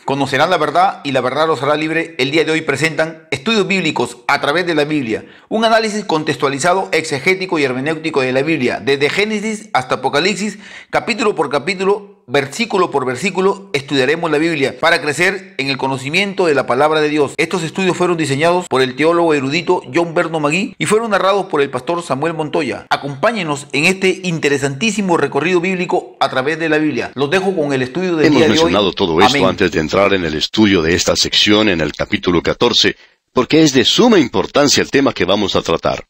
Conocerán la verdad y la verdad los hará libre. El día de hoy presentan estudios bíblicos a través de la Biblia, un análisis contextualizado, exegético y hermenéutico de la Biblia, desde Génesis hasta Apocalipsis, capítulo por capítulo, versículo por versículo, estudiaremos la Biblia para crecer en el conocimiento de la palabra de Dios. Estos estudios fueron diseñados por el teólogo erudito John Berno Magui y fueron narrados por el pastor Samuel Montoya. Acompáñenos en este interesantísimo recorrido bíblico a través de la Biblia. Los dejo con el estudio del día de hoy. Hemos mencionado todo esto Amén. antes de entrar en el estudio de esta sección en el capítulo 14, porque es de suma importancia el tema que vamos a tratar.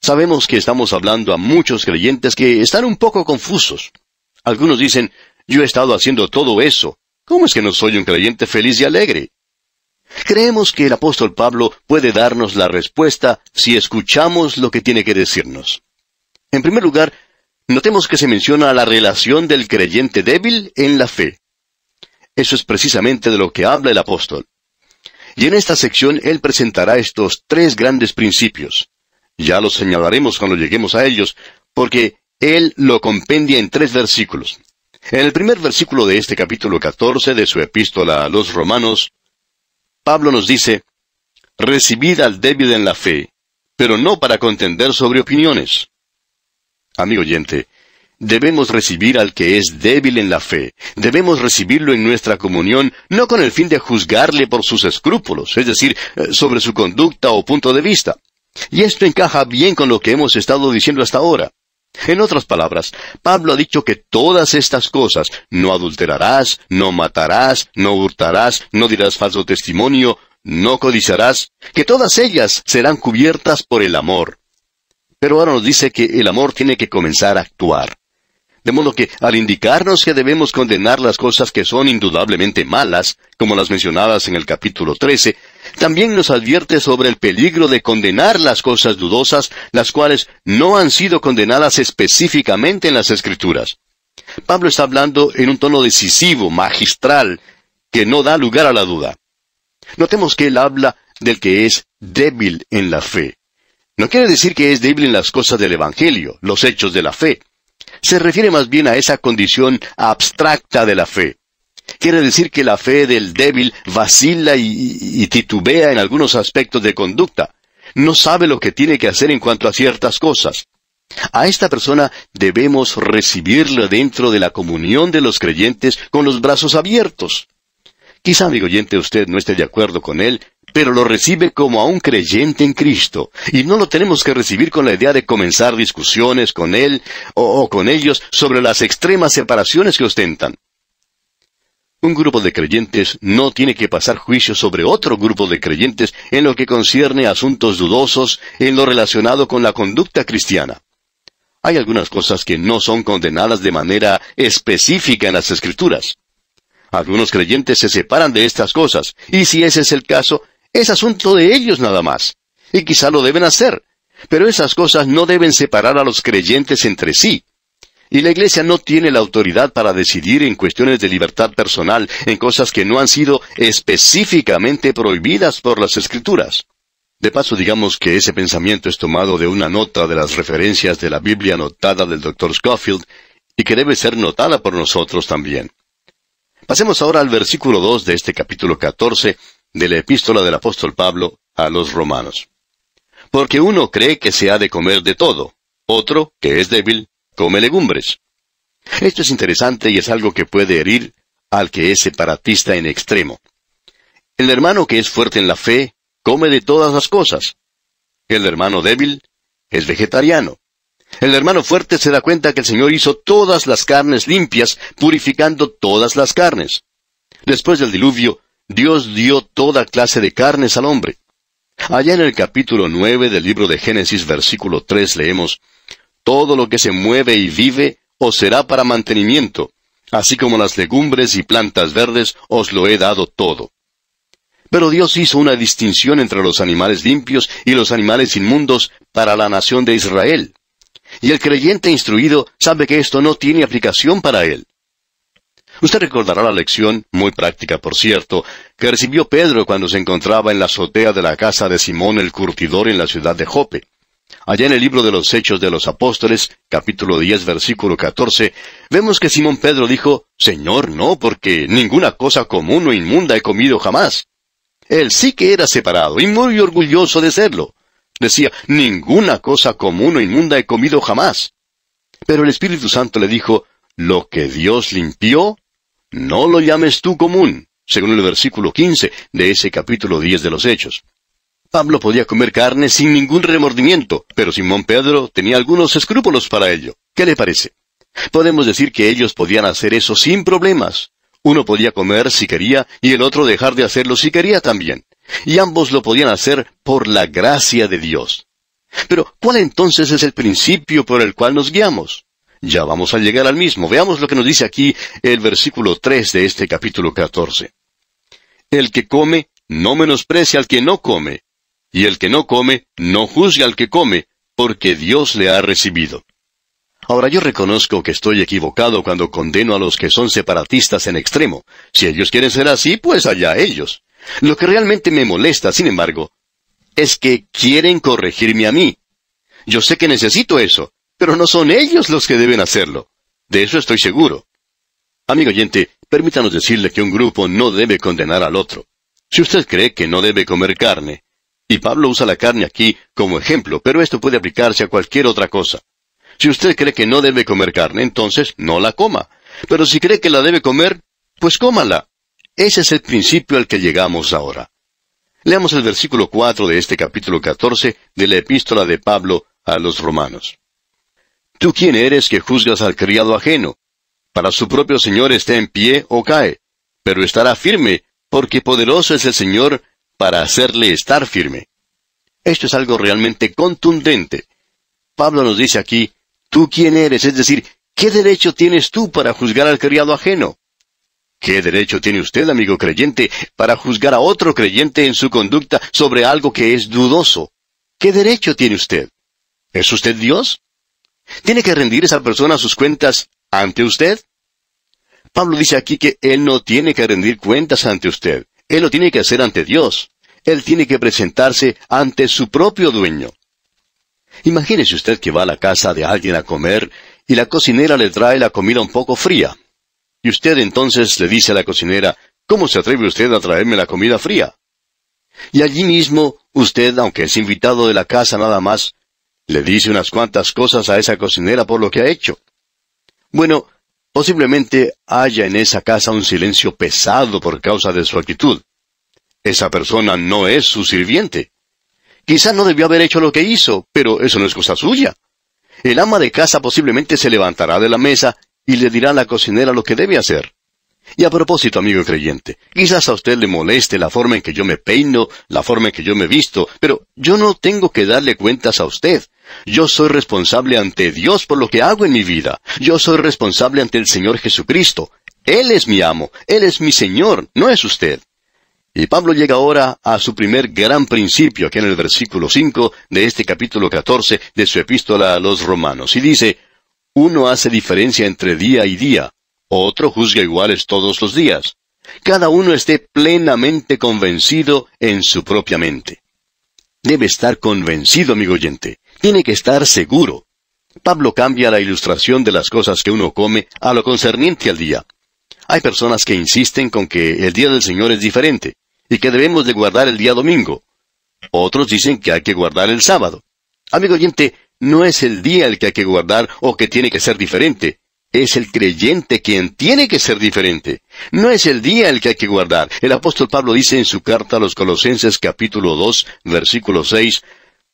Sabemos que estamos hablando a muchos creyentes que están un poco confusos. Algunos dicen, yo he estado haciendo todo eso. ¿Cómo es que no soy un creyente feliz y alegre? Creemos que el apóstol Pablo puede darnos la respuesta si escuchamos lo que tiene que decirnos. En primer lugar, notemos que se menciona la relación del creyente débil en la fe. Eso es precisamente de lo que habla el apóstol. Y en esta sección él presentará estos tres grandes principios. Ya los señalaremos cuando lleguemos a ellos, porque él lo compendia en 3 versículos. En el primer versículo de este capítulo 14 de su epístola a los Romanos, Pablo nos dice, «Recibid al débil en la fe, pero no para contender sobre opiniones». Amigo oyente, debemos recibir al que es débil en la fe. Debemos recibirlo en nuestra comunión, no con el fin de juzgarle por sus escrúpulos, es decir, sobre su conducta o punto de vista. Y esto encaja bien con lo que hemos estado diciendo hasta ahora. En otras palabras, Pablo ha dicho que todas estas cosas, no adulterarás, no matarás, no hurtarás, no dirás falso testimonio, no codiciarás, que todas ellas serán cubiertas por el amor. Pero ahora nos dice que el amor tiene que comenzar a actuar. De modo que, al indicarnos que debemos condenar las cosas que son indudablemente malas, como las mencionadas en el capítulo 13, también nos advierte sobre el peligro de condenar las cosas dudosas, las cuales no han sido condenadas específicamente en las Escrituras. Pablo está hablando en un tono decisivo, magistral, que no da lugar a la duda. Notemos que él habla del que es débil en la fe. No quiere decir que es débil en las cosas del Evangelio, los hechos de la fe. Se refiere más bien a esa condición abstracta de la fe. Quiere decir que la fe del débil vacila y titubea en algunos aspectos de conducta. No sabe lo que tiene que hacer en cuanto a ciertas cosas. A esta persona debemos recibirla dentro de la comunión de los creyentes con los brazos abiertos. Quizá, amigo oyente, usted no esté de acuerdo con él, pero lo recibe como a un creyente en Cristo, y no lo tenemos que recibir con la idea de comenzar discusiones con él o con ellos sobre las extremas separaciones que ostentan. Un grupo de creyentes no tiene que pasar juicio sobre otro grupo de creyentes en lo que concierne a asuntos dudosos en lo relacionado con la conducta cristiana. Hay algunas cosas que no son condenadas de manera específica en las Escrituras. Algunos creyentes se separan de estas cosas, y si ese es el caso, es asunto de ellos nada más. Y quizá lo deben hacer, pero esas cosas no deben separar a los creyentes entre sí. Y la Iglesia no tiene la autoridad para decidir en cuestiones de libertad personal, en cosas que no han sido específicamente prohibidas por las Escrituras. De paso, digamos que ese pensamiento es tomado de una nota de las referencias de la Biblia anotada del Dr. Scofield, y que debe ser notada por nosotros también. Pasemos ahora al versículo 2 de este capítulo 14 de la epístola del apóstol Pablo a los Romanos. Porque uno cree que se ha de comer de todo, otro, que es débil, come legumbres. Esto es interesante y es algo que puede herir al que es separatista en extremo. El hermano que es fuerte en la fe, come de todas las cosas. El hermano débil es vegetariano. El hermano fuerte se da cuenta que el Señor hizo todas las carnes limpias, purificando todas las carnes. Después del diluvio, Dios dio toda clase de carnes al hombre. Allá en el capítulo 9 del libro de Génesis, versículo 3, leemos, «Todo lo que se mueve y vive os será para mantenimiento, así como las legumbres y plantas verdes os lo he dado todo». Pero Dios hizo una distinción entre los animales limpios y los animales inmundos para la nación de Israel. Y el creyente instruido sabe que esto no tiene aplicación para él. Usted recordará la lección, muy práctica por cierto, que recibió Pedro cuando se encontraba en la azotea de la casa de Simón el curtidor en la ciudad de Jope. Allá en el libro de los Hechos de los Apóstoles, capítulo 10, versículo 14, vemos que Simón Pedro dijo, «Señor, no, porque ninguna cosa común o inmunda he comido jamás». Él sí que era separado y muy orgulloso de serlo. Decía, «Ninguna cosa común o inmunda he comido jamás». Pero el Espíritu Santo le dijo, «Lo que Dios limpió, no lo llames tú común», según el versículo 15 de ese capítulo 10 de los Hechos. Pablo podía comer carne sin ningún remordimiento, pero Simón Pedro tenía algunos escrúpulos para ello. ¿Qué le parece? Podemos decir que ellos podían hacer eso sin problemas. Uno podía comer si quería y el otro dejar de hacerlo si quería también. Y ambos lo podían hacer por la gracia de Dios. Pero, ¿cuál entonces es el principio por el cual nos guiamos? Ya vamos a llegar al mismo. Veamos lo que nos dice aquí el versículo 3 de este capítulo 14. El que come, no menosprecia al que no come. Y el que no come, no juzgue al que come, porque Dios le ha recibido. Ahora yo reconozco que estoy equivocado cuando condeno a los que son separatistas en extremo. Si ellos quieren ser así, pues allá ellos. Lo que realmente me molesta, sin embargo, es que quieren corregirme a mí. Yo sé que necesito eso, pero no son ellos los que deben hacerlo. De eso estoy seguro. Amigo oyente, permítanos decirle que un grupo no debe condenar al otro. Si usted cree que no debe comer carne, y Pablo usa la carne aquí como ejemplo, pero esto puede aplicarse a cualquier otra cosa. Si usted cree que no debe comer carne, entonces no la coma. Pero si cree que la debe comer, pues cómala. Ese es el principio al que llegamos ahora. Leamos el versículo 4 de este capítulo 14 de la epístola de Pablo a los romanos. ¿Tú quién eres que juzgas al criado ajeno? Para su propio Señor esté en pie o cae, pero estará firme, porque poderoso es el Señor para hacerle estar firme. Esto es algo realmente contundente. Pablo nos dice aquí, ¿tú quién eres? Es decir, ¿qué derecho tienes tú para juzgar al criado ajeno? ¿Qué derecho tiene usted, amigo creyente, para juzgar a otro creyente en su conducta sobre algo que es dudoso? ¿Qué derecho tiene usted? ¿Es usted Dios? ¿Tiene que rendir esa persona sus cuentas ante usted? Pablo dice aquí que él no tiene que rendir cuentas ante usted. Él lo tiene que hacer ante Dios. Él tiene que presentarse ante su propio dueño. Imagínese usted que va a la casa de alguien a comer y la cocinera le trae la comida un poco fría. Y usted entonces le dice a la cocinera, ¿cómo se atreve usted a traerme la comida fría? Y allí mismo, usted, aunque es invitado de la casa nada más, le dice unas cuantas cosas a esa cocinera por lo que ha hecho. Bueno, posiblemente haya en esa casa un silencio pesado por causa de su actitud. Esa persona no es su sirviente. Quizá no debió haber hecho lo que hizo, pero eso no es cosa suya. El ama de casa posiblemente se levantará de la mesa y le dirá a la cocinera lo que debe hacer. Y a propósito, amigo creyente, quizás a usted le moleste la forma en que yo me peino, la forma en que yo me visto, pero yo no tengo que darle cuentas a usted. Yo soy responsable ante Dios por lo que hago en mi vida. Yo soy responsable ante el Señor Jesucristo. Él es mi amo, Él es mi Señor, no es usted. Y Pablo llega ahora a su primer gran principio, aquí en el versículo 5 de este capítulo 14 de su epístola a los romanos. Y dice, uno hace diferencia entre día y día, otro juzga iguales todos los días. Cada uno esté plenamente convencido en su propia mente. Debe estar convencido, amigo oyente. Tiene que estar seguro. Pablo cambia la ilustración de las cosas que uno come a lo concerniente al día. Hay personas que insisten con que el día del Señor es diferente y que debemos de guardar el día domingo. Otros dicen que hay que guardar el sábado. Amigo oyente, no es el día el que hay que guardar o que tiene que ser diferente. Es el creyente quien tiene que ser diferente. No es el día el que hay que guardar. El apóstol Pablo dice en su carta a los Colosenses capítulo 2, versículo 6,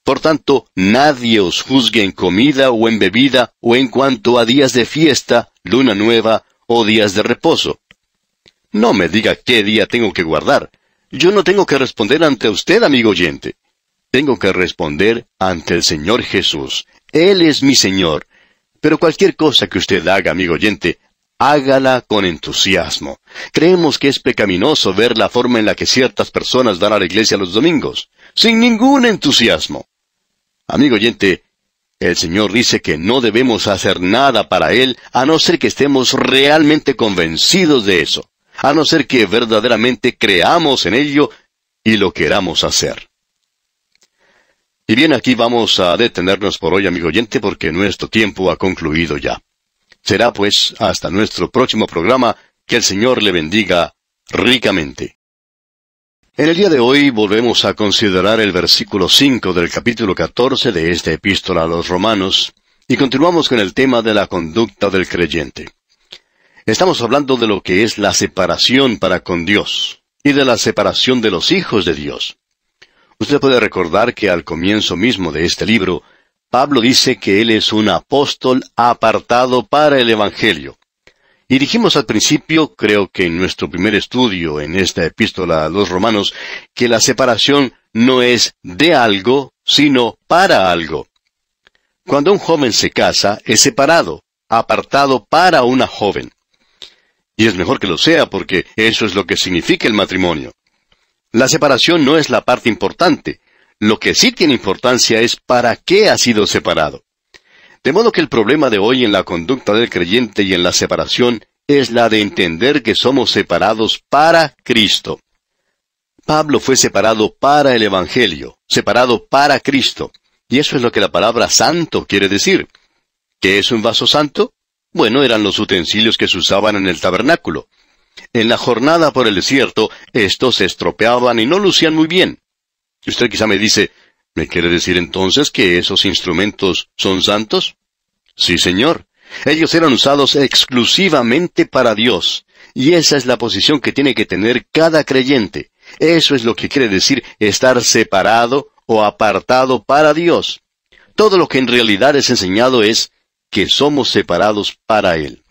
por tanto, nadie os juzgue en comida o en bebida o en cuanto a días de fiesta, luna nueva o días de reposo. No me diga qué día tengo que guardar. Yo no tengo que responder ante usted, amigo oyente. Tengo que responder ante el Señor Jesús. Él es mi Señor. Pero cualquier cosa que usted haga, amigo oyente, hágala con entusiasmo. Creemos que es pecaminoso ver la forma en la que ciertas personas van a la iglesia los domingos, sin ningún entusiasmo. Amigo oyente, el Señor dice que no debemos hacer nada para Él a no ser que estemos realmente convencidos de eso, a no ser que verdaderamente creamos en ello y lo queramos hacer. Y bien, aquí vamos a detenernos por hoy, amigo oyente, porque nuestro tiempo ha concluido ya. Será pues hasta nuestro próximo programa. Que el Señor le bendiga ricamente. En el día de hoy volvemos a considerar el versículo 5 del capítulo 14 de esta epístola a los Romanos, y continuamos con el tema de la conducta del creyente. Estamos hablando de lo que es la separación para con Dios, y de la separación de los hijos de Dios. Usted puede recordar que al comienzo mismo de este libro, Pablo dice que él es un apóstol apartado para el Evangelio. Y dijimos al principio, creo que en nuestro primer estudio en esta epístola a los Romanos, que la separación no es de algo, sino para algo. Cuando un joven se casa, es separado, apartado para una joven. Y es mejor que lo sea porque eso es lo que significa el matrimonio. La separación no es la parte importante. Lo que sí tiene importancia es para qué ha sido separado. De modo que el problema de hoy en la conducta del creyente y en la separación es la de entender que somos separados para Cristo. Pablo fue separado para el Evangelio, separado para Cristo. Y eso es lo que la palabra santo quiere decir. ¿Qué es un vaso santo? Bueno, eran los utensilios que se usaban en el tabernáculo. En la jornada por el desierto, estos se estropeaban y no lucían muy bien. Y usted quizá me dice, ¿me quiere decir entonces que esos instrumentos son santos? Sí, señor. Ellos eran usados exclusivamente para Dios. Y esa es la posición que tiene que tener cada creyente. Eso es lo que quiere decir estar separado o apartado para Dios. Todo lo que en realidad es enseñado es que somos separados para Él.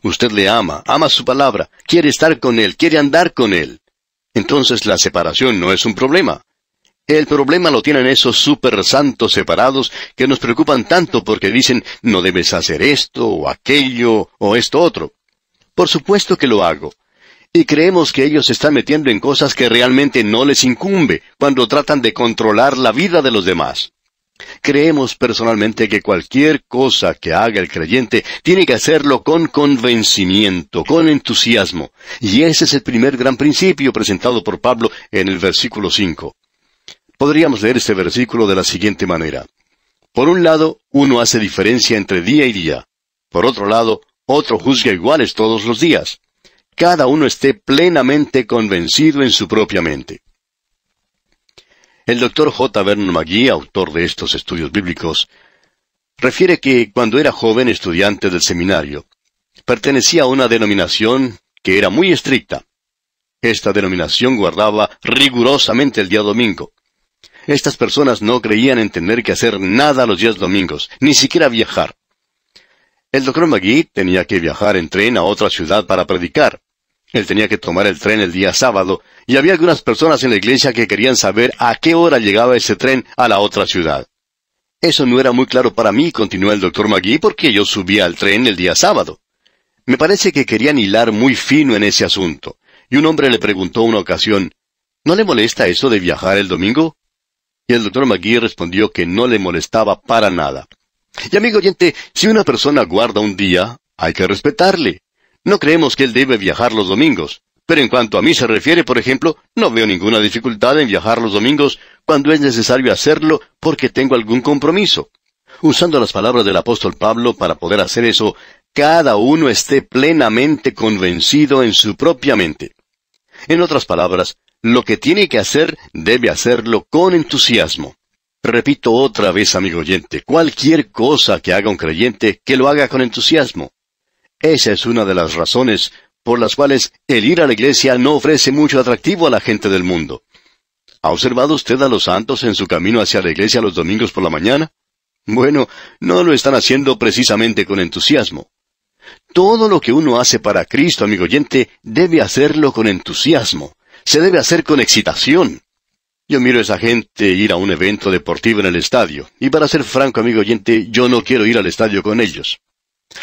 Usted le ama su palabra, quiere estar con Él, quiere andar con Él. Entonces la separación no es un problema. El problema lo tienen esos super santos separados que nos preocupan tanto porque dicen, no debes hacer esto, o aquello, o esto otro. Por supuesto que lo hago. Y creemos que ellos se están metiendo en cosas que realmente no les incumbe cuando tratan de controlar la vida de los demás. Creemos personalmente que cualquier cosa que haga el creyente tiene que hacerlo con convencimiento, con entusiasmo. Y ese es el primer gran principio presentado por Pablo en el versículo 5. Podríamos leer este versículo de la siguiente manera. Por un lado, uno hace diferencia entre día y día. Por otro lado, otro juzga iguales todos los días. Cada uno esté plenamente convencido en su propia mente. El Dr. J. Vernon McGee, autor de estos estudios bíblicos, refiere que cuando era joven estudiante del seminario, pertenecía a una denominación que era muy estricta. Esta denominación guardaba rigurosamente el día domingo. Estas personas no creían en tener que hacer nada los días domingos, ni siquiera viajar. El Dr. McGee tenía que viajar en tren a otra ciudad para predicar. Él tenía que tomar el tren el día sábado, y había algunas personas en la iglesia que querían saber a qué hora llegaba ese tren a la otra ciudad. Eso no era muy claro para mí, continuó el Dr. McGee, porque yo subía al tren el día sábado. Me parece que querían hilar muy fino en ese asunto, y un hombre le preguntó una ocasión, ¿no le molesta eso de viajar el domingo? Y el Dr. McGee respondió que no le molestaba para nada. Y amigo oyente, si una persona guarda un día, hay que respetarle. No creemos que él debe viajar los domingos. Pero en cuanto a mí se refiere, por ejemplo, no veo ninguna dificultad en viajar los domingos cuando es necesario hacerlo porque tengo algún compromiso. Usando las palabras del apóstol Pablo para poder hacer eso, cada uno esté plenamente convencido en su propia mente. En otras palabras, lo que tiene que hacer, debe hacerlo con entusiasmo. Repito otra vez, amigo oyente, cualquier cosa que haga un creyente, que lo haga con entusiasmo. Esa es una de las razones por las cuales el ir a la iglesia no ofrece mucho atractivo a la gente del mundo. ¿Ha observado usted a los santos en su camino hacia la iglesia los domingos por la mañana? Bueno, no lo están haciendo precisamente con entusiasmo. Todo lo que uno hace para Cristo, amigo oyente, debe hacerlo con entusiasmo. Se debe hacer con excitación. Yo miro a esa gente ir a un evento deportivo en el estadio, y para ser franco, amigo oyente, yo no quiero ir al estadio con ellos.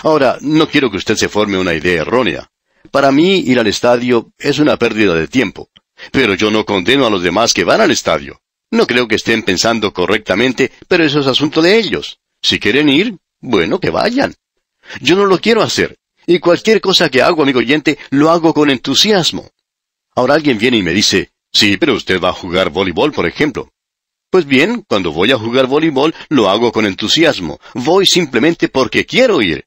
Ahora, no quiero que usted se forme una idea errónea. Para mí, ir al estadio es una pérdida de tiempo. Pero yo no condeno a los demás que van al estadio. No creo que estén pensando correctamente, pero eso es asunto de ellos. Si quieren ir, bueno, que vayan. Yo no lo quiero hacer, y cualquier cosa que hago, amigo oyente, lo hago con entusiasmo. Ahora alguien viene y me dice, sí, pero usted va a jugar voleibol, por ejemplo. Pues bien, cuando voy a jugar voleibol, lo hago con entusiasmo. Voy simplemente porque quiero ir.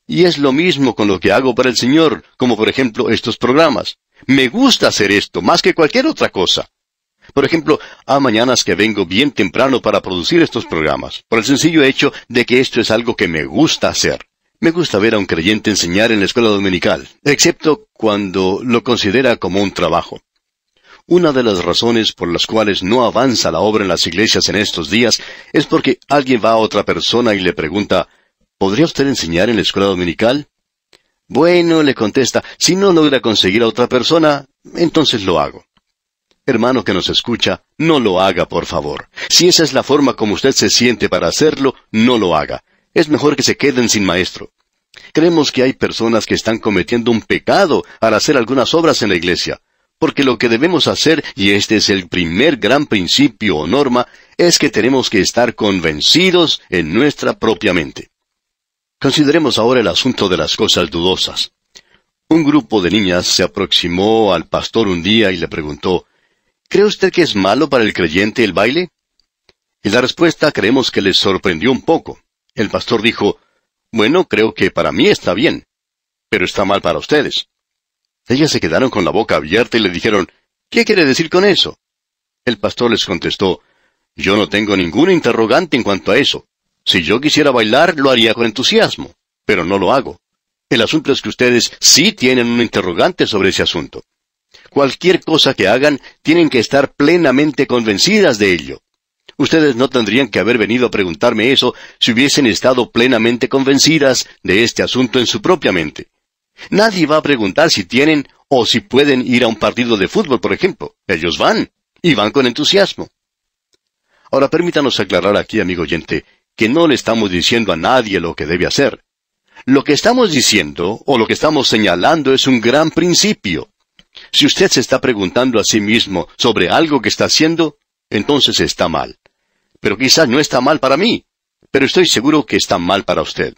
Y es lo mismo con lo que hago para el Señor, como por ejemplo estos programas. Me gusta hacer esto más que cualquier otra cosa. Por ejemplo, hay mañanas que vengo bien temprano para producir estos programas, por el sencillo hecho de que esto es algo que me gusta hacer. Me gusta ver a un creyente enseñar en la escuela dominical, excepto cuando lo considera como un trabajo. Una de las razones por las cuales no avanza la obra en las iglesias en estos días es porque alguien va a otra persona y le pregunta, ¿podría usted enseñar en la escuela dominical? Bueno, le contesta, si no logra conseguir a otra persona, entonces lo hago. Hermano que nos escucha, no lo haga, por favor. Si esa es la forma como usted se siente para hacerlo, no lo haga. Es mejor que se queden sin maestro. Creemos que hay personas que están cometiendo un pecado al hacer algunas obras en la iglesia, porque lo que debemos hacer, y este es el primer gran principio o norma, es que tenemos que estar convencidos en nuestra propia mente. Consideremos ahora el asunto de las cosas dudosas. Un grupo de niñas se aproximó al pastor un día y le preguntó, ¿cree usted que es malo para el creyente el baile? Y la respuesta creemos que les sorprendió un poco. El pastor dijo, bueno, creo que para mí está bien, pero está mal para ustedes. Ellas se quedaron con la boca abierta y le dijeron, ¿qué quiere decir con eso? El pastor les contestó, yo no tengo ningún interrogante en cuanto a eso. Si yo quisiera bailar, lo haría con entusiasmo, pero no lo hago. El asunto es que ustedes sí tienen un interrogante sobre ese asunto. Cualquier cosa que hagan, tienen que estar plenamente convencidas de ello. Ustedes no tendrían que haber venido a preguntarme eso si hubiesen estado plenamente convencidas de este asunto en su propia mente. Nadie va a preguntar si tienen o si pueden ir a un partido de fútbol, por ejemplo. Ellos van, y van con entusiasmo. Ahora permítanos aclarar aquí, amigo oyente, que no le estamos diciendo a nadie lo que debe hacer. Lo que estamos diciendo, o lo que estamos señalando, es un gran principio. Si usted se está preguntando a sí mismo sobre algo que está haciendo, entonces está mal. Pero quizás no está mal para mí, pero estoy seguro que está mal para usted.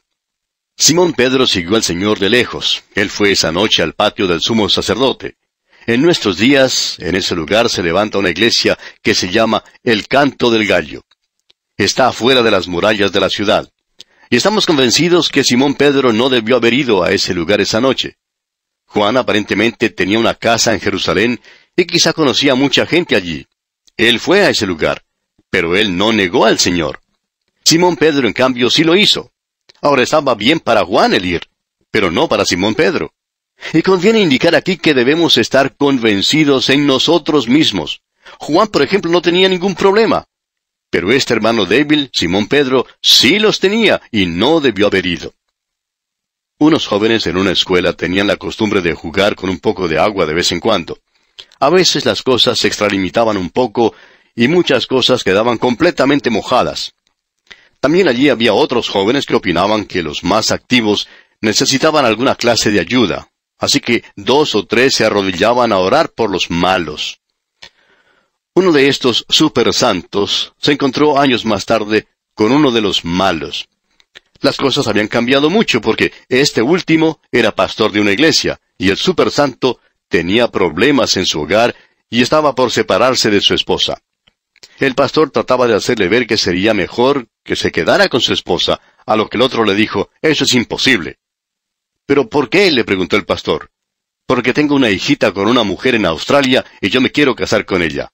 Simón Pedro siguió al Señor de lejos. Él fue esa noche al patio del sumo sacerdote. En nuestros días, en ese lugar se levanta una iglesia que se llama el Canto del Gallo. Está afuera de las murallas de la ciudad. Y estamos convencidos que Simón Pedro no debió haber ido a ese lugar esa noche. Juan aparentemente tenía una casa en Jerusalén y quizá conocía a mucha gente allí. Él fue a ese lugar, pero él no negó al Señor. Simón Pedro, en cambio, sí lo hizo. Ahora estaba bien para Juan el ir, pero no para Simón Pedro. Y conviene indicar aquí que debemos estar convencidos en nosotros mismos. Juan, por ejemplo, no tenía ningún problema. Pero este hermano débil, Simón Pedro, sí los tenía y no debió haber ido. Unos jóvenes en una escuela tenían la costumbre de jugar con un poco de agua de vez en cuando. A veces las cosas se extralimitaban un poco y muchas cosas quedaban completamente mojadas. También allí había otros jóvenes que opinaban que los más activos necesitaban alguna clase de ayuda, así que 2 o 3 se arrodillaban a orar por los malos. Uno de estos super santos se encontró años más tarde con uno de los malos. Las cosas habían cambiado mucho porque este último era pastor de una iglesia y el super santo tenía problemas en su hogar y estaba por separarse de su esposa. El pastor trataba de hacerle ver que sería mejor que se quedara con su esposa, a lo que el otro le dijo, eso es imposible. ¿Pero por qué?, le preguntó el pastor. Porque tengo una hijita con una mujer en Australia y yo me quiero casar con ella.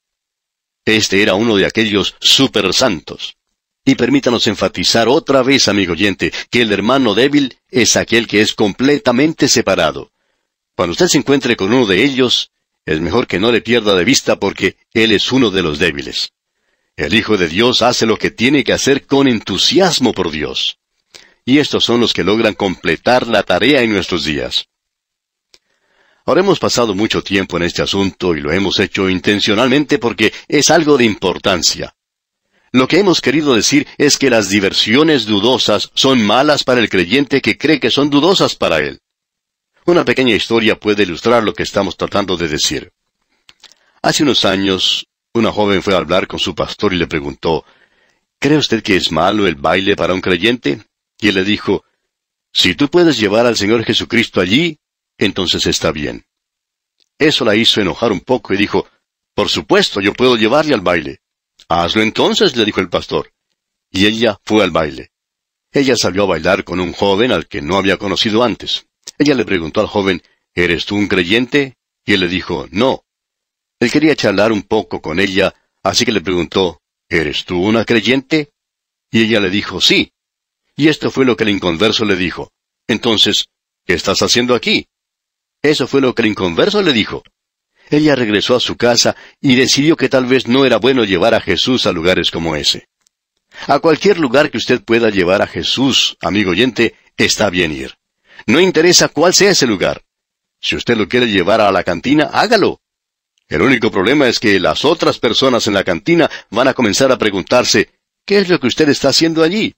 Este era uno de aquellos super santos. Y permítanos enfatizar otra vez, amigo oyente, que el hermano débil es aquel que es completamente separado. Cuando usted se encuentre con uno de ellos, es mejor que no le pierda de vista porque él es uno de los débiles. El Hijo de Dios hace lo que tiene que hacer con entusiasmo por Dios. Y estos son los que logran completar la tarea en nuestros días. Ahora hemos pasado mucho tiempo en este asunto y lo hemos hecho intencionalmente porque es algo de importancia. Lo que hemos querido decir es que las diversiones dudosas son malas para el creyente que cree que son dudosas para él. Una pequeña historia puede ilustrar lo que estamos tratando de decir. Hace unos años, una joven fue a hablar con su pastor y le preguntó, ¿cree usted que es malo el baile para un creyente? Y él le dijo, si tú puedes llevar al Señor Jesucristo allí, entonces está bien. Eso la hizo enojar un poco y dijo, por supuesto, yo puedo llevarle al baile. Hazlo entonces, le dijo el pastor. Y ella fue al baile. Ella salió a bailar con un joven al que no había conocido antes. Ella le preguntó al joven, ¿eres tú un creyente? Y él le dijo, no. Él quería charlar un poco con ella, así que le preguntó, ¿eres tú una creyente? Y ella le dijo, sí. Y esto fue lo que el inconverso le dijo. Entonces, ¿qué estás haciendo aquí? Eso fue lo que el inconverso le dijo. Ella regresó a su casa y decidió que tal vez no era bueno llevar a Jesús a lugares como ese. A cualquier lugar que usted pueda llevar a Jesús, amigo oyente, está bien ir. No interesa cuál sea ese lugar. Si usted lo quiere llevar a la cantina, hágalo. El único problema es que las otras personas en la cantina van a comenzar a preguntarse, ¿qué es lo que usted está haciendo allí?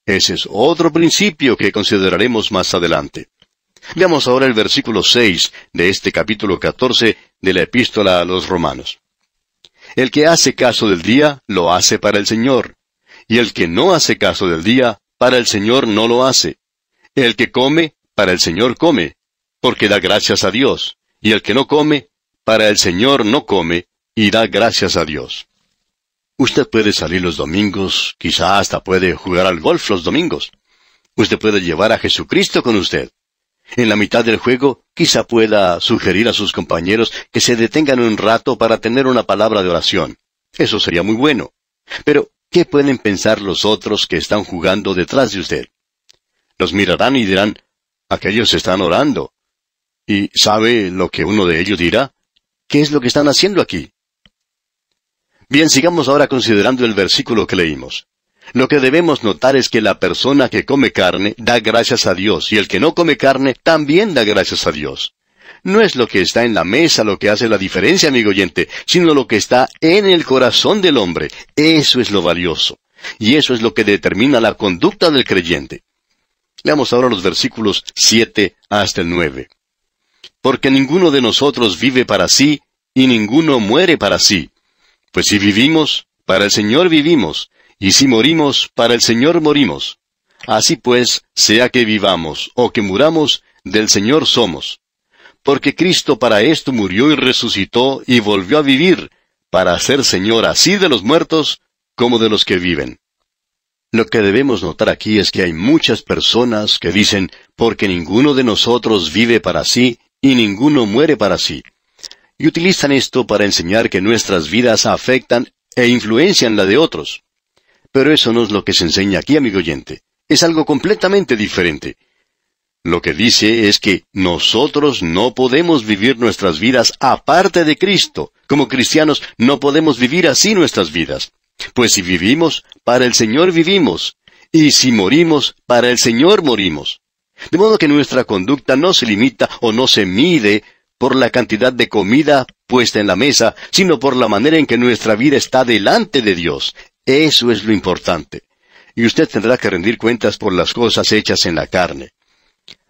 Ese es otro principio que consideraremos más adelante. Veamos ahora el versículo 6 de este capítulo 14 de la Epístola a los Romanos. El que hace caso del día, lo hace para el Señor. Y el que no hace caso del día, para el Señor no lo hace. El que come, para el Señor come, porque da gracias a Dios. Y el que no come, para el Señor no come, y da gracias a Dios. Usted puede salir los domingos, quizá hasta puede jugar al golf los domingos. Usted puede llevar a Jesucristo con usted. En la mitad del juego, quizá pueda sugerir a sus compañeros que se detengan un rato para tener una palabra de oración. Eso sería muy bueno. Pero, ¿qué pueden pensar los otros que están jugando detrás de usted? Los mirarán y dirán, aquellos están orando. ¿Y sabe lo que uno de ellos dirá? ¿Qué es lo que están haciendo aquí? Bien, sigamos ahora considerando el versículo que leímos. Lo que debemos notar es que la persona que come carne da gracias a Dios, y el que no come carne también da gracias a Dios. No es lo que está en la mesa lo que hace la diferencia, amigo oyente, sino lo que está en el corazón del hombre. Eso es lo valioso. Y eso es lo que determina la conducta del creyente. Leamos ahora los versículos 7 hasta el 9. Porque ninguno de nosotros vive para sí, y ninguno muere para sí. Pues si vivimos, para el Señor vivimos, y si morimos, para el Señor morimos. Así pues, sea que vivamos o que muramos, del Señor somos. Porque Cristo para esto murió y resucitó y volvió a vivir, para ser Señor así de los muertos como de los que viven. Lo que debemos notar aquí es que hay muchas personas que dicen, porque ninguno de nosotros vive para sí, y ninguno muere para sí. Y utilizan esto para enseñar que nuestras vidas afectan e influencian la de otros. Pero eso no es lo que se enseña aquí, amigo oyente. Es algo completamente diferente. Lo que dice es que nosotros no podemos vivir nuestras vidas aparte de Cristo. Como cristianos no podemos vivir así nuestras vidas. Pues si vivimos, para el Señor vivimos. Y si morimos, para el Señor morimos. De modo que nuestra conducta no se limita o no se mide por la cantidad de comida puesta en la mesa, sino por la manera en que nuestra vida está delante de Dios. Eso es lo importante. Y usted tendrá que rendir cuentas por las cosas hechas en la carne.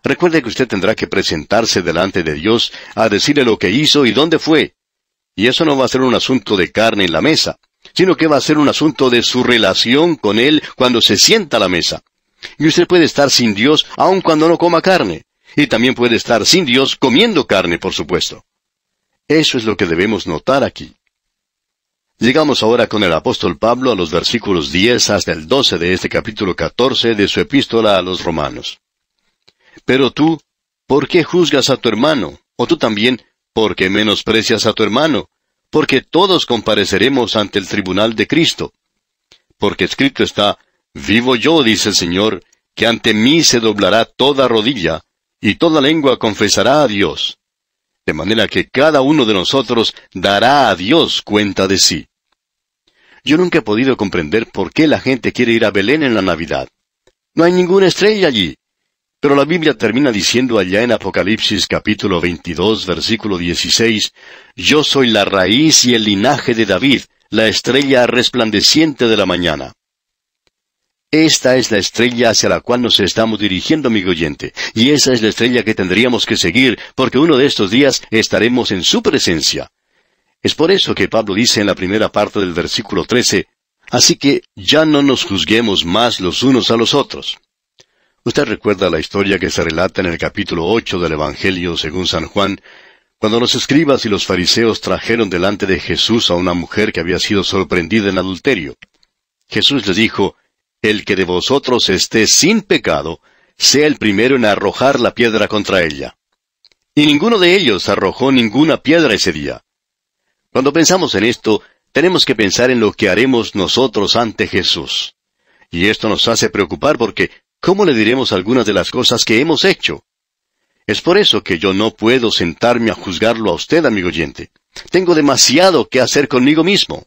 Recuerde que usted tendrá que presentarse delante de Dios a decirle lo que hizo y dónde fue. Y eso no va a ser un asunto de carne en la mesa, sino que va a ser un asunto de su relación con Él cuando se sienta a la mesa. Y usted puede estar sin Dios aun cuando no coma carne. Y también puede estar sin Dios comiendo carne, por supuesto. Eso es lo que debemos notar aquí. Llegamos ahora con el apóstol Pablo a los versículos 10 hasta el 12 de este capítulo 14 de su epístola a los Romanos. Pero tú, ¿por qué juzgas a tu hermano? O tú también, ¿por qué menosprecias a tu hermano? Porque todos compareceremos ante el tribunal de Cristo. Porque escrito está, vivo yo, dice el Señor, que ante mí se doblará toda rodilla, y toda lengua confesará a Dios. De manera que cada uno de nosotros dará a Dios cuenta de sí. Yo nunca he podido comprender por qué la gente quiere ir a Belén en la Navidad. No hay ninguna estrella allí. Pero la Biblia termina diciendo allá en Apocalipsis capítulo 22, versículo 16, Yo soy la raíz y el linaje de David, la estrella resplandeciente de la mañana. Esta es la estrella hacia la cual nos estamos dirigiendo, amigo oyente, y esa es la estrella que tendríamos que seguir, porque uno de estos días estaremos en su presencia. Es por eso que Pablo dice en la primera parte del versículo 13, Así que ya no nos juzguemos más los unos a los otros. Usted recuerda la historia que se relata en el capítulo 8 del Evangelio según San Juan, Cuando los escribas y los fariseos trajeron delante de Jesús a una mujer que había sido sorprendida en adulterio, Jesús les dijo, «El que de vosotros esté sin pecado, sea el primero en arrojar la piedra contra ella». Y ninguno de ellos arrojó ninguna piedra ese día. Cuando pensamos en esto, tenemos que pensar en lo que haremos nosotros ante Jesús. Y esto nos hace preocupar porque, ¿cómo le diremos algunas de las cosas que hemos hecho? Es por eso que yo no puedo sentarme a juzgarlo a usted, amigo oyente. Tengo demasiado que hacer conmigo mismo.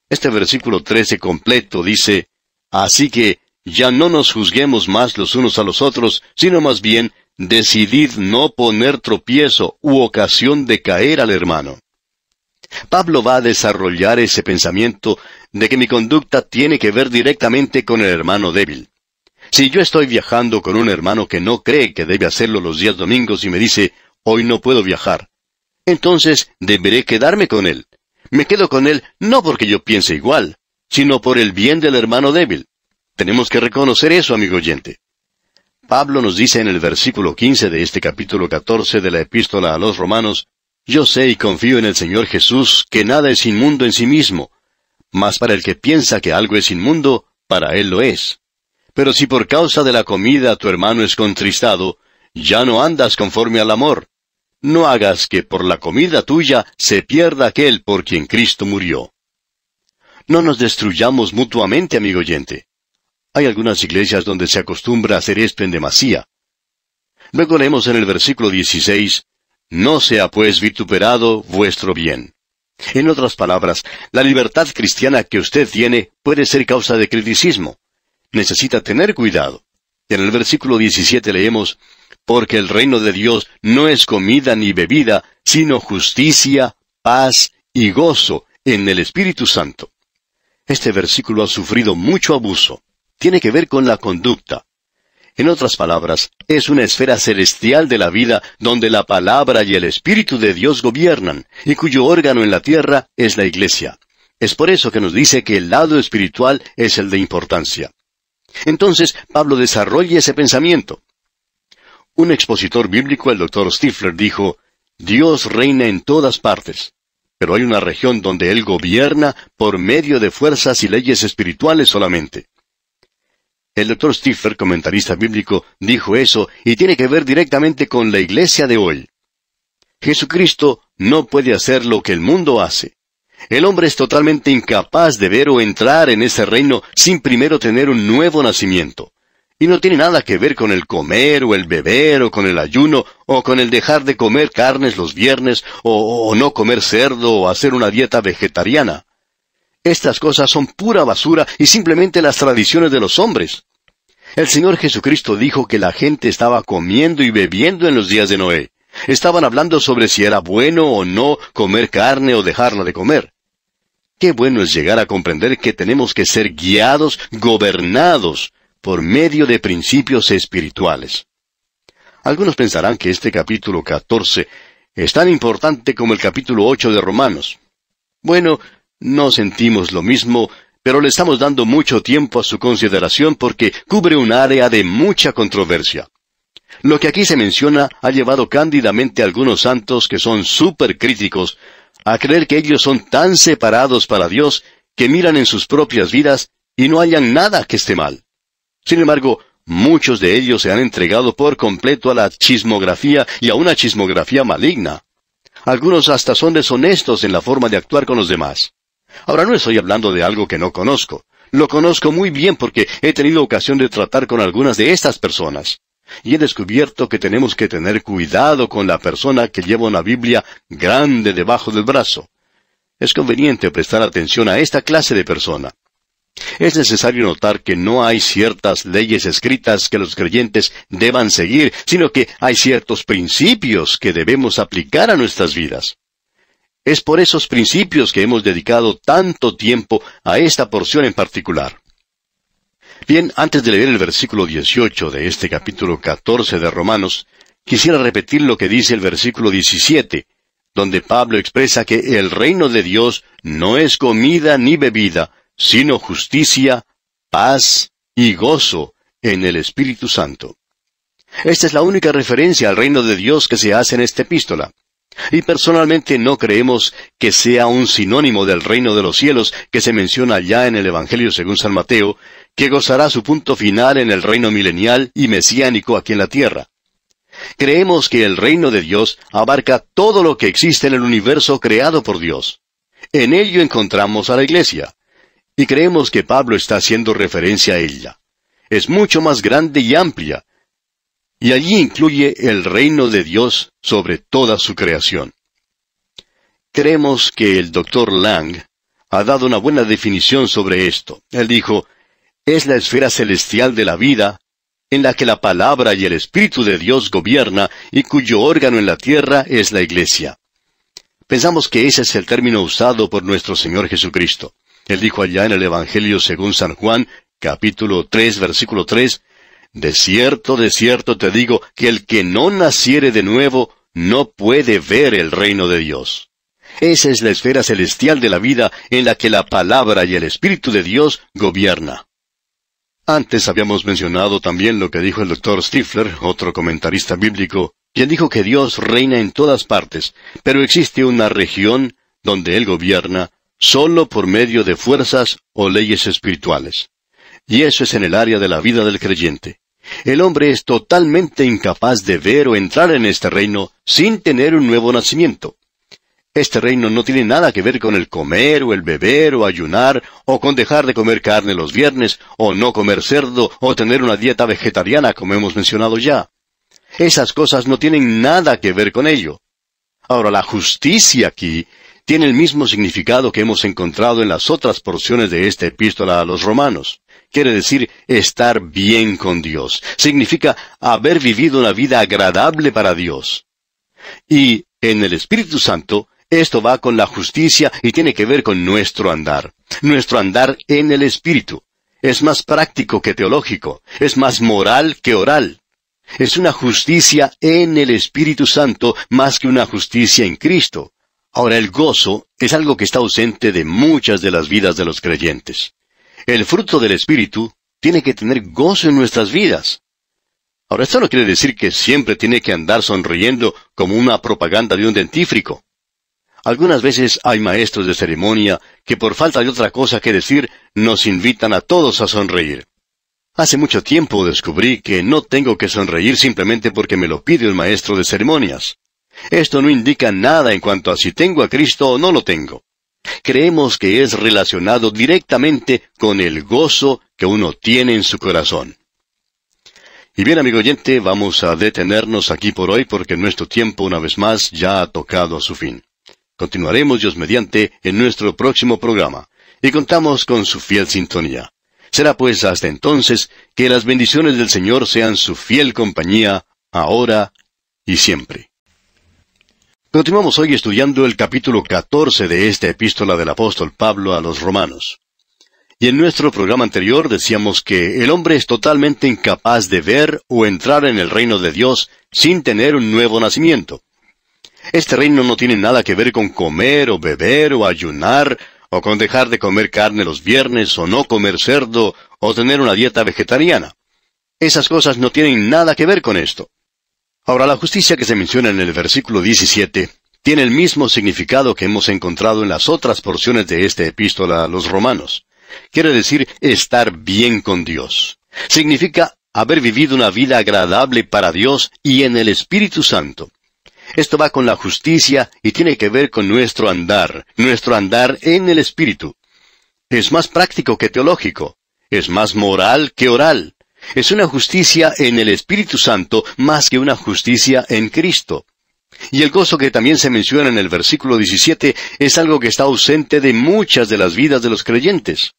Este versículo 13 completo dice, «Así que ya no nos juzguemos más los unos a los otros, sino más bien decidid no poner tropiezo u ocasión de caer al hermano». Pablo va a desarrollar ese pensamiento de que mi conducta tiene que ver directamente con el hermano débil. Si yo estoy viajando con un hermano que no cree que debe hacerlo los días domingos y me dice, «Hoy no puedo viajar», entonces deberé quedarme con él. Me quedo con él no porque yo piense igual, sino por el bien del hermano débil. Tenemos que reconocer eso, amigo oyente. Pablo nos dice en el versículo 15 de este capítulo 14 de la Epístola a los Romanos, «Yo sé y confío en el Señor Jesús que nada es inmundo en sí mismo, mas para el que piensa que algo es inmundo, para él lo es. Pero si por causa de la comida tu hermano es contristado, ya no andas conforme al amor. No hagas que por la comida tuya se pierda aquel por quien Cristo murió». No nos destruyamos mutuamente, amigo oyente. Hay algunas iglesias donde se acostumbra a hacer esto en demasía. Luego leemos en el versículo 16, «No sea pues vituperado vuestro bien». En otras palabras, la libertad cristiana que usted tiene puede ser causa de criticismo. Necesita tener cuidado. En el versículo 17 leemos, «Porque el reino de Dios no es comida ni bebida, sino justicia, paz y gozo en el Espíritu Santo». Este versículo ha sufrido mucho abuso. Tiene que ver con la conducta. En otras palabras, es una esfera celestial de la vida donde la palabra y el Espíritu de Dios gobiernan, y cuyo órgano en la tierra es la iglesia. Es por eso que nos dice que el lado espiritual es el de importancia. Entonces, Pablo desarrolla ese pensamiento. Un expositor bíblico, el Dr. Stifler, dijo, «Dios reina en todas partes, pero hay una región donde Él gobierna por medio de fuerzas y leyes espirituales solamente». El Dr. Stifler, comentarista bíblico, dijo eso y tiene que ver directamente con la iglesia de hoy. Jesucristo no puede hacer lo que el mundo hace. El hombre es totalmente incapaz de ver o entrar en ese reino sin primero tener un nuevo nacimiento. Y no tiene nada que ver con el comer o el beber o con el ayuno o con el dejar de comer carnes los viernes o no comer cerdo o hacer una dieta vegetariana. Estas cosas son pura basura y simplemente las tradiciones de los hombres. El Señor Jesucristo dijo que la gente estaba comiendo y bebiendo en los días de Noé. Estaban hablando sobre si era bueno o no comer carne o dejarla de comer. Qué bueno es llegar a comprender que tenemos que ser guiados, gobernados, por medio de principios espirituales. Algunos pensarán que este capítulo 14 es tan importante como el capítulo 8 de Romanos. Bueno, no sentimos lo mismo, pero le estamos dando mucho tiempo a su consideración porque cubre un área de mucha controversia. Lo que aquí se menciona ha llevado cándidamente a algunos santos que son súper críticos a creer que ellos son tan separados para Dios que miran en sus propias vidas y no hallan nada que esté mal. Sin embargo, muchos de ellos se han entregado por completo a la chismografía y a una chismografía maligna. Algunos hasta son deshonestos en la forma de actuar con los demás. Ahora no estoy hablando de algo que no conozco. Lo conozco muy bien porque he tenido ocasión de tratar con algunas de estas personas. Y he descubierto que tenemos que tener cuidado con la persona que lleva una Biblia grande debajo del brazo. Es conveniente prestar atención a esta clase de persona. Es necesario notar que no hay ciertas leyes escritas que los creyentes deban seguir, sino que hay ciertos principios que debemos aplicar a nuestras vidas. Es por esos principios que hemos dedicado tanto tiempo a esta porción en particular. Bien, antes de leer el versículo 18 de este capítulo 14 de Romanos, quisiera repetir lo que dice el versículo 17, donde Pablo expresa que el reino de Dios no es comida ni bebida, sino justicia, paz y gozo en el Espíritu Santo. Esta es la única referencia al reino de Dios que se hace en esta epístola. Y personalmente no creemos que sea un sinónimo del reino de los cielos que se menciona ya en el Evangelio según San Mateo, que gozará su punto final en el reino milenial y mesiánico aquí en la tierra. Creemos que el reino de Dios abarca todo lo que existe en el universo creado por Dios. En ello encontramos a la iglesia. Y creemos que Pablo está haciendo referencia a ella. Es mucho más grande y amplia. Y allí incluye el reino de Dios sobre toda su creación. Creemos que el Dr. Lang ha dado una buena definición sobre esto. Él dijo, es la esfera celestial de la vida, en la que la palabra y el Espíritu de Dios gobierna y cuyo órgano en la tierra es la iglesia. Pensamos que ese es el término usado por nuestro Señor Jesucristo. Él dijo allá en el Evangelio según San Juan, capítulo 3, versículo 3, de cierto te digo, que el que no naciere de nuevo, no puede ver el reino de Dios. Esa es la esfera celestial de la vida en la que la palabra y el Espíritu de Dios gobierna. Antes habíamos mencionado también lo que dijo el Dr. Stifler, otro comentarista bíblico, quien dijo que Dios reina en todas partes, pero existe una región donde Él gobierna solo por medio de fuerzas o leyes espirituales. Y eso es en el área de la vida del creyente. El hombre es totalmente incapaz de ver o entrar en este reino sin tener un nuevo nacimiento. Este reino no tiene nada que ver con el comer o el beber o ayunar o con dejar de comer carne los viernes o no comer cerdo o tener una dieta vegetariana como hemos mencionado ya. Esas cosas no tienen nada que ver con ello. Ahora, la justicia aquí tiene el mismo significado que hemos encontrado en las otras porciones de esta epístola a los romanos. Quiere decir estar bien con Dios. Significa haber vivido una vida agradable para Dios. Y en el Espíritu Santo, esto va con la justicia y tiene que ver con nuestro andar. Nuestro andar en el Espíritu. Es más práctico que teológico. Es más moral que oral. Es una justicia en el Espíritu Santo más que una justicia en Cristo. Ahora, el gozo es algo que está ausente de muchas de las vidas de los creyentes. El fruto del Espíritu tiene que tener gozo en nuestras vidas. Ahora, esto no quiere decir que siempre tiene que andar sonriendo como una propaganda de un dentífrico. Algunas veces hay maestros de ceremonia que por falta de otra cosa que decir nos invitan a todos a sonreír. Hace mucho tiempo descubrí que no tengo que sonreír simplemente porque me lo pide el maestro de ceremonias. Esto no indica nada en cuanto a si tengo a Cristo o no lo tengo. Creemos que es relacionado directamente con el gozo que uno tiene en su corazón. Y bien, amigo oyente, vamos a detenernos aquí por hoy porque nuestro tiempo una vez más ya ha tocado a su fin. Continuaremos, Dios mediante, en nuestro próximo programa, y contamos con su fiel sintonía. Será pues hasta entonces que las bendiciones del Señor sean su fiel compañía, ahora y siempre. Continuamos hoy estudiando el capítulo 14 de esta epístola del apóstol Pablo a los romanos. Y en nuestro programa anterior decíamos que el hombre es totalmente incapaz de ver o entrar en el reino de Dios sin tener un nuevo nacimiento. Este reino no tiene nada que ver con comer o beber o ayunar, o con dejar de comer carne los viernes, o no comer cerdo, o tener una dieta vegetariana. Esas cosas no tienen nada que ver con esto. Ahora, la justicia que se menciona en el versículo 17 tiene el mismo significado que hemos encontrado en las otras porciones de esta epístola a los romanos. Quiere decir estar bien con Dios. Significa haber vivido una vida agradable para Dios y en el Espíritu Santo. Esto va con la justicia y tiene que ver con nuestro andar en el Espíritu. Es más práctico que teológico. Es más moral que oral. Es una justicia en el Espíritu Santo más que una justicia en Cristo. Y el gozo que también se menciona en el versículo 17 es algo que está ausente de muchas de las vidas de los creyentes.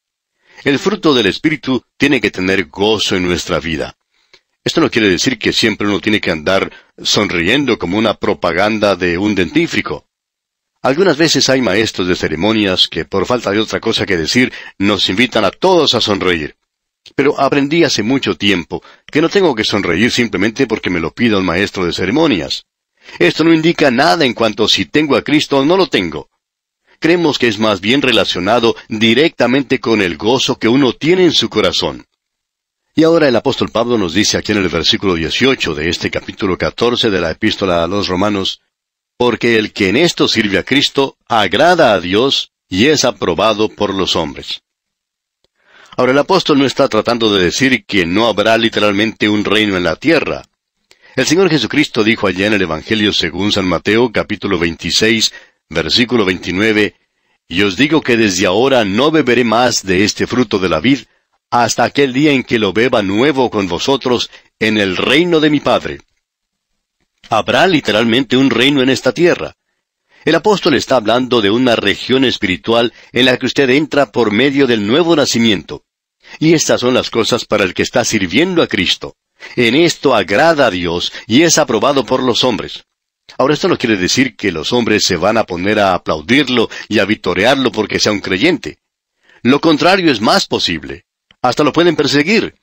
El fruto del Espíritu tiene que tener gozo en nuestra vida. Esto no quiere decir que siempre uno tiene que andar sonriendo como una propaganda de un dentífrico. Algunas veces hay maestros de ceremonias que por falta de otra cosa que decir nos invitan a todos a sonreír. Pero aprendí hace mucho tiempo que no tengo que sonreír simplemente porque me lo pida un maestro de ceremonias. Esto no indica nada en cuanto a si tengo a Cristo o no lo tengo. Creemos que es más bien relacionado directamente con el gozo que uno tiene en su corazón. Y ahora el apóstol Pablo nos dice aquí en el versículo 18 de este capítulo 14 de la epístola a los romanos, porque el que en esto sirve a Cristo agrada a Dios y es aprobado por los hombres. Ahora, el apóstol no está tratando de decir que no habrá literalmente un reino en la tierra. El Señor Jesucristo dijo allá en el Evangelio según San Mateo, capítulo 26, versículo 29, «Y os digo que desde ahora no beberé más de este fruto de la vid, hasta aquel día en que lo beba nuevo con vosotros en el reino de mi Padre». Habrá literalmente un reino en esta tierra. El apóstol está hablando de una región espiritual en la que usted entra por medio del nuevo nacimiento. Y estas son las cosas para el que está sirviendo a Cristo. En esto agrada a Dios y es aprobado por los hombres. Ahora, esto no quiere decir que los hombres se van a poner a aplaudirlo y a vitorearlo porque sea un creyente. Lo contrario es más posible. Hasta lo pueden perseguir.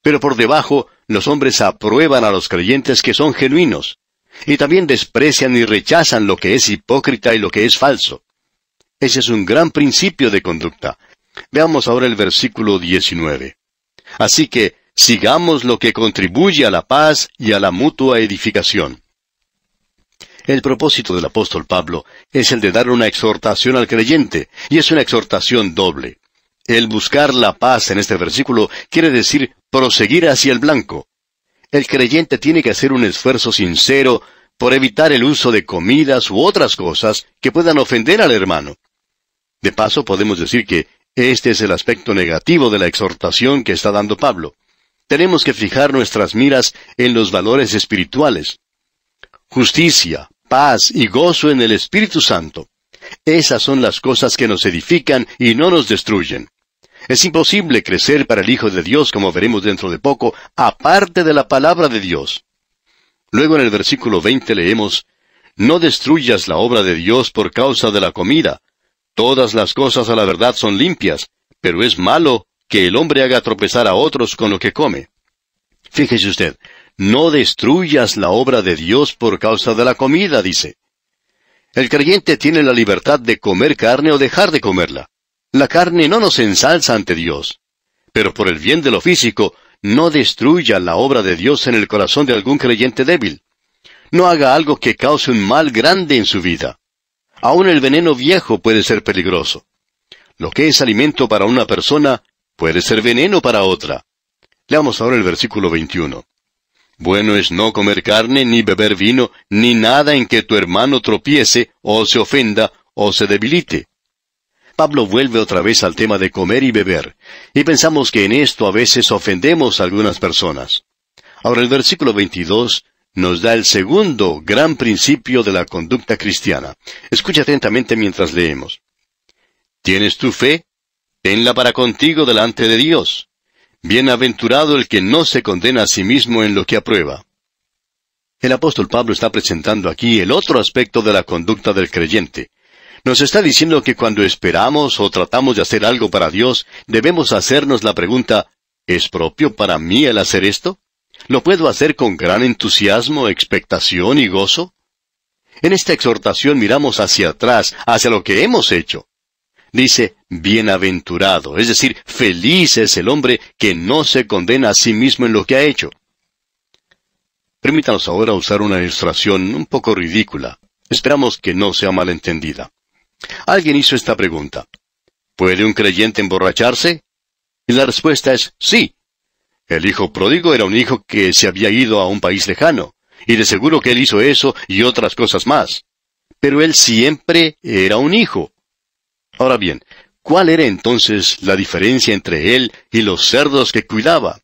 Pero por debajo, los hombres aprueban a los creyentes que son genuinos. Y también desprecian y rechazan lo que es hipócrita y lo que es falso. Ese es un gran principio de conducta. Veamos ahora el versículo 19. Así que, sigamos lo que contribuye a la paz y a la mutua edificación. El propósito del apóstol Pablo es el de dar una exhortación al creyente, y es una exhortación doble. El buscar la paz en este versículo quiere decir proseguir hacia el blanco. El creyente tiene que hacer un esfuerzo sincero por evitar el uso de comidas u otras cosas que puedan ofender al hermano. De paso, podemos decir que este es el aspecto negativo de la exhortación que está dando Pablo. Tenemos que fijar nuestras miras en los valores espirituales. Justicia, paz y gozo en el Espíritu Santo. Esas son las cosas que nos edifican y no nos destruyen. Es imposible crecer para el Hijo de Dios, como veremos dentro de poco, aparte de la palabra de Dios. Luego en el versículo 20 leemos, «No destruyas la obra de Dios por causa de la comida. Todas las cosas a la verdad son limpias, pero es malo que el hombre haga tropezar a otros con lo que come». Fíjese usted, no destruyas la obra de Dios por causa de la comida, dice. El creyente tiene la libertad de comer carne o dejar de comerla. La carne no nos ensalza ante Dios. Pero por el bien de lo físico, no destruya la obra de Dios en el corazón de algún creyente débil. No haga algo que cause un mal grande en su vida. Aún el veneno viejo puede ser peligroso. Lo que es alimento para una persona, puede ser veneno para otra. Leamos ahora el versículo 21. «Bueno es no comer carne, ni beber vino, ni nada en que tu hermano tropiece, o se ofenda, o se debilite». Pablo vuelve otra vez al tema de comer y beber, y pensamos que en esto a veces ofendemos a algunas personas. Ahora el versículo 22 nos da el segundo gran principio de la conducta cristiana. Escucha atentamente mientras leemos. «¿Tienes tu fe? Tenla para contigo delante de Dios. Bienaventurado el que no se condena a sí mismo en lo que aprueba». El apóstol Pablo está presentando aquí el otro aspecto de la conducta del creyente. Nos está diciendo que cuando esperamos o tratamos de hacer algo para Dios, debemos hacernos la pregunta, ¿es propio para mí el hacer esto? ¿Lo puedo hacer con gran entusiasmo, expectación y gozo? En esta exhortación miramos hacia atrás, hacia lo que hemos hecho. Dice, bienaventurado, es decir, feliz es el hombre que no se condena a sí mismo en lo que ha hecho. Permítanos ahora usar una ilustración un poco ridícula. Esperamos que no sea malentendida. Alguien hizo esta pregunta. ¿Puede un creyente emborracharse? Y la respuesta es sí. El hijo pródigo era un hijo que se había ido a un país lejano, y de seguro que él hizo eso y otras cosas más. Pero él siempre era un hijo. Ahora bien, ¿cuál era entonces la diferencia entre él y los cerdos que cuidaba?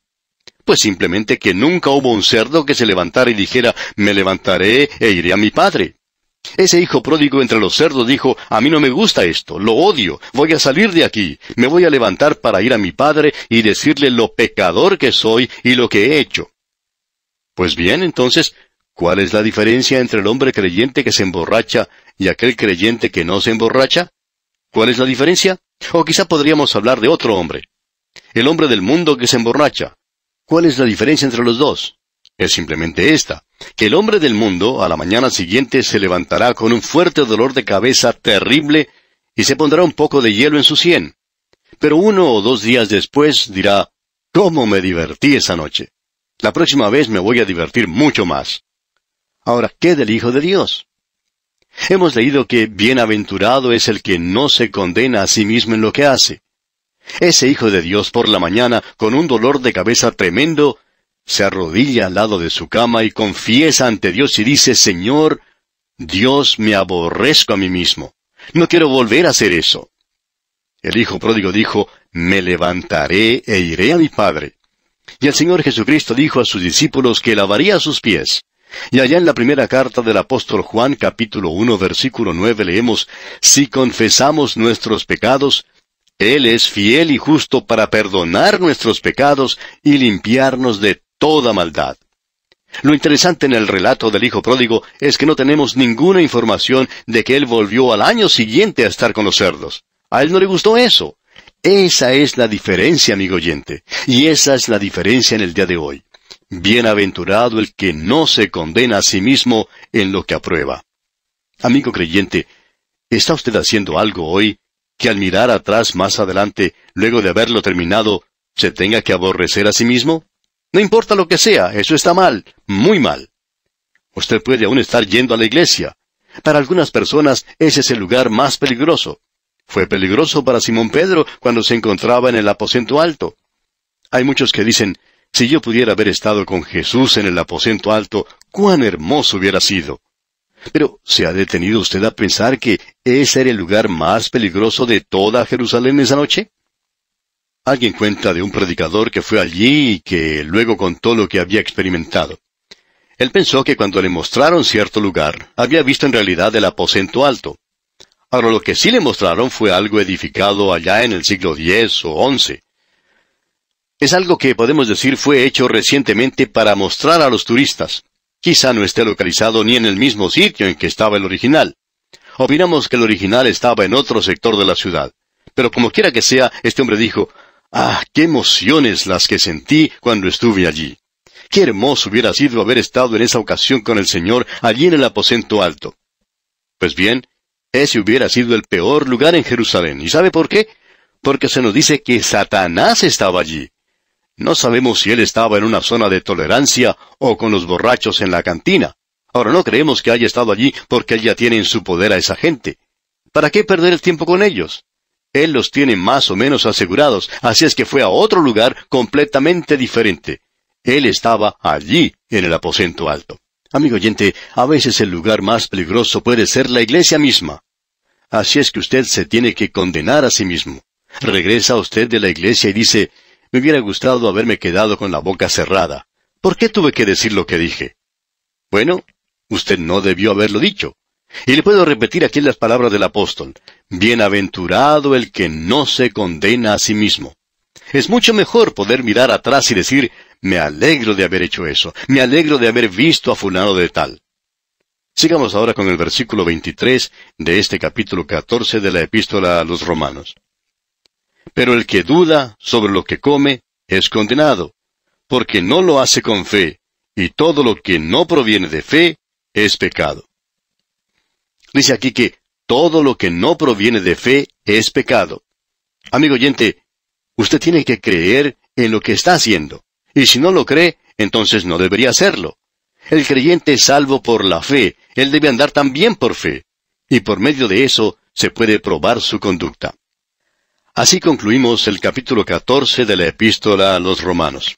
Pues simplemente que nunca hubo un cerdo que se levantara y dijera, me levantaré e iré a mi padre. Ese hijo pródigo entre los cerdos dijo, a mí no me gusta esto, lo odio, voy a salir de aquí, me voy a levantar para ir a mi padre y decirle lo pecador que soy y lo que he hecho. Pues bien, entonces, ¿cuál es la diferencia entre el hombre creyente que se emborracha y aquel creyente que no se emborracha? ¿Cuál es la diferencia? O quizá podríamos hablar de otro hombre. El hombre del mundo que se emborracha. ¿Cuál es la diferencia entre los dos? Es simplemente esta, que el hombre del mundo a la mañana siguiente se levantará con un fuerte dolor de cabeza terrible y se pondrá un poco de hielo en su sien. Pero 1 o 2 días después dirá, ¿cómo me divertí esa noche? La próxima vez me voy a divertir mucho más. Ahora, ¿qué del Hijo de Dios? Hemos leído que bienaventurado es el que no se condena a sí mismo en lo que hace. Ese hijo de Dios por la mañana, con un dolor de cabeza tremendo, se arrodilla al lado de su cama y confiesa ante Dios y dice, Señor, Dios, me aborrezco a mí mismo. No quiero volver a hacer eso. El hijo pródigo dijo, me levantaré e iré a mi padre. Y el Señor Jesucristo dijo a sus discípulos que lavaría sus pies. Y allá en la primera carta del apóstol Juan, capítulo 1, versículo 9, leemos, si confesamos nuestros pecados, Él es fiel y justo para perdonar nuestros pecados y limpiarnos de toda maldad. Lo interesante en el relato del hijo pródigo es que no tenemos ninguna información de que él volvió al año siguiente a estar con los cerdos. A él no le gustó eso. Esa es la diferencia, amigo oyente. Y esa es la diferencia en el día de hoy. Bienaventurado el que no se condena a sí mismo en lo que aprueba. Amigo creyente, ¿está usted haciendo algo hoy que al mirar atrás más adelante, luego de haberlo terminado, se tenga que aborrecer a sí mismo? No importa lo que sea, eso está mal, muy mal. Usted puede aún estar yendo a la iglesia. Para algunas personas ese es el lugar más peligroso. Fue peligroso para Simón Pedro cuando se encontraba en el aposento alto. Hay muchos que dicen, si yo pudiera haber estado con Jesús en el aposento alto, cuán hermoso hubiera sido. Pero, ¿se ha detenido usted a pensar que ese era el lugar más peligroso de toda Jerusalén esa noche? Alguien cuenta de un predicador que fue allí y que luego contó lo que había experimentado. Él pensó que cuando le mostraron cierto lugar, había visto en realidad el aposento alto. Ahora lo que sí le mostraron fue algo edificado allá en el siglo X o XI. Es algo que podemos decir fue hecho recientemente para mostrar a los turistas. Quizá no esté localizado ni en el mismo sitio en que estaba el original. Opinamos que el original estaba en otro sector de la ciudad. Pero como quiera que sea, este hombre dijo, qué emociones las que sentí cuando estuve allí. Qué hermoso hubiera sido haber estado en esa ocasión con el Señor allí en el aposento alto. Pues bien, ese hubiera sido el peor lugar en Jerusalén. ¿Y sabe por qué? Porque se nos dice que Satanás estaba allí. No sabemos si él estaba en una zona de tolerancia o con los borrachos en la cantina. Ahora no creemos que haya estado allí porque él ya tiene en su poder a esa gente. ¿Para qué perder el tiempo con ellos? Él los tiene más o menos asegurados, así es que fue a otro lugar completamente diferente. Él estaba allí, en el aposento alto. Amigo oyente, a veces el lugar más peligroso puede ser la iglesia misma. Así es que usted se tiene que condenar a sí mismo. Regresa usted de la iglesia y dice, me hubiera gustado haberme quedado con la boca cerrada. ¿Por qué tuve que decir lo que dije? Bueno, usted no debió haberlo dicho. Y le puedo repetir aquí las palabras del apóstol. Bienaventurado el que no se condena a sí mismo. Es mucho mejor poder mirar atrás y decir, me alegro de haber hecho eso, me alegro de haber visto a fulano de tal. Sigamos ahora con el versículo 23 de este capítulo 14 de la epístola a los Romanos. Pero el que duda sobre lo que come es condenado, porque no lo hace con fe, y todo lo que no proviene de fe es pecado. Dice aquí que todo lo que no proviene de fe es pecado. Amigo oyente, usted tiene que creer en lo que está haciendo. Y si no lo cree, entonces no debería hacerlo. El creyente es salvo por la fe. Él debe andar también por fe. Y por medio de eso se puede probar su conducta. Así concluimos el capítulo 14 de la epístola a los Romanos.